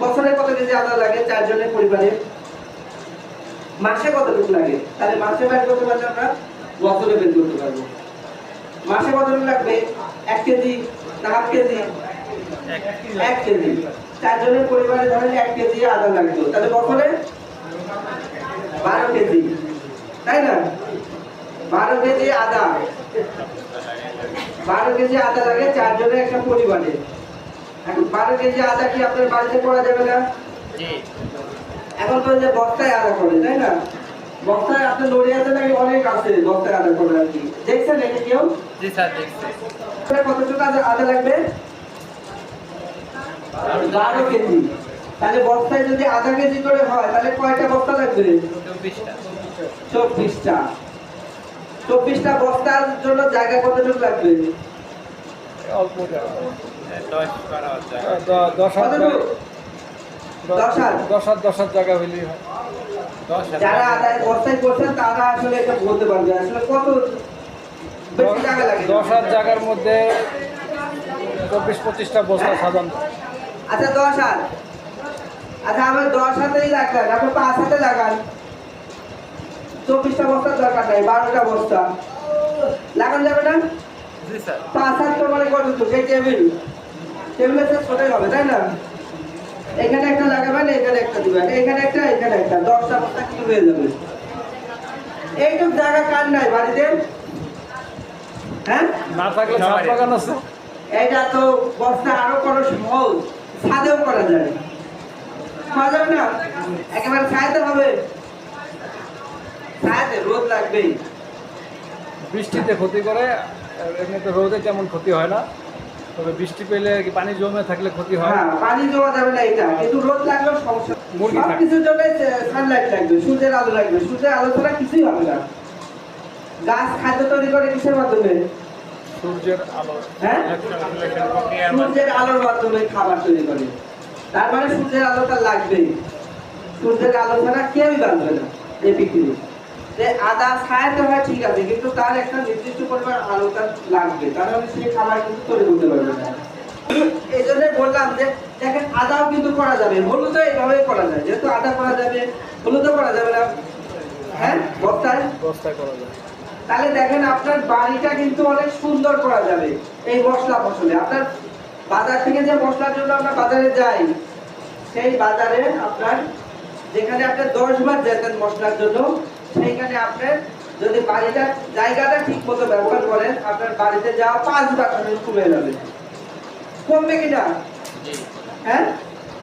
বছরে কত কেজি আদা লাগে 4 জনের পরিবারে? মাসে কতটুকু লাগে? তাহলে মাসে বের করতে পারলে আমরা বছরে বের করতে পারবো। মাসে কতটুকু লাগবে? 1 কেজি না হাফ কেজি? 1 কেজি। 4 জনের পরিবারে ধরেন 1 কেজি আদা লাগবে, তাহলে বছরে 12 কেজি, তাই না? 12 কেজি আদা, 12 কেজি আদা লাগে 4 জনের একটা পরিবারে। এখন 12 কেজি আদা কি আপনার বাড়িতে করা যাবে না? এখন তো যে বস্তায় আদা করে, তাই না? বস্তায় আপনার নড়িয়াতে নাকি অনেক আছে বস্তায় আদা করে আর কি, দেখছেন এটা কেউ? জি স্যার, দেখছি। কতটুকু আদা লাগবে? 12 কেজি। তাহলে বস্তায় যদি আধা কেজি করে হয় তাহলে কয়টা বস্তা লাগবে? 24টা। 24টা বস্তার জন্য জায়গা কতটুকু লাগবে? অল্প 10,000 জায়গা হইলেই হয়। যারা আদায় বস্তায় করছেন তারা আসলে এটা বলতে পারবে আসলে কত বেশি জায়গা লাগে। 10,000 জায়গার মধ্যে 24-25টা বস্তা সাধারণত। আচ্ছা 10,000, আচ্ছা আমার 10 হাতেই লাগান, আপনি 5 হাতে লাগান। 24টা বস্তার দরকার নাই, 12টা বস্তা লাগান যাবে না? জি স্যার। 5 হাত তো মানে কতটুকু? এই টেবিলের সাথে ছোটই হবে, তাই না? এখানে একটা লাগাবেন, এখানে একটা দিবেন, এখানে একটা, এখানে একটা, 10টা বস্তা কিন্তু হয়ে যাবে। এইটুক জায়গা কার নাই বাড়িতে? হ্যাঁ, না থাকলে ছাদ বাগান আছে। এটা তো বস্তা আরো করা সহজ, ছাদেও করা যায়। করা যাবে না? একেবারে ছায়াতে হবে, ছায়াতে রোদ লাগবেই। বৃষ্টিতে ক্ষতি করে, এমনিতে রোদে তেমন ক্ষতি হয় না, তবে বৃষ্টি পেলে পানি জমে থাকলে ক্ষতি হয়। হ্যাঁ, পানি জমা যাবে না এটা, কিন্তু রোদ লাগলেও সমস্যা। মুরগি সব থাকে। কিছুর জন্য সানলাইট লাগবে, সূর্যের আলো লাগবে। সূর্যের আলো ছাড়া কিছুই হবে না। গাছ খাদ্য তৈরি করে কিসের মাধ্যমে? সূর্যের আলো। হ্যাঁ, সূর্যের আলোর মাধ্যমে খাবার তৈরি করে। তার মানে সূর্যের আলোটা লাগবেই। সূর্যের আলো ছাড়া কেউই বাঁচবে না এই পৃথিবী। যে আদা ছায়াতে হয় ঠিক আছে, কিন্তু তার একটা নির্দিষ্ট পরিমাণ আলোটা লাগবে, তাহলে সেই খাবার কিন্তু তৈরি করতে পারবে না। এই জন্য বললাম যে দেখেন আদাও কিন্তু করা যাবে, হলুদও এইভাবে করা যায়। যেহেতু আদা করা যাবে, হলুদও করা যাবে না। হ্যাঁ, বস্তায় করা যায়। তাহলে দেখেন আপনার বাড়িটা কিন্তু অনেক সুন্দর করা যাবে এই মশলা ফসলে। আপনার বাজার থেকে যে মশলার জন্য আমরা বাজারে যাই, সেই বাজারে আপনার যেখানে আপনার 10 বার যেতেন মশলার জন্য, সেইখানে আপনার যদি বাড়িটা জায়গাটা ঠিক মতো ব্যবহার করেন, আপনার বাড়িতে যাওয়া 5 বার কমে যাবে। কমবে কিনা? হ্যাঁ,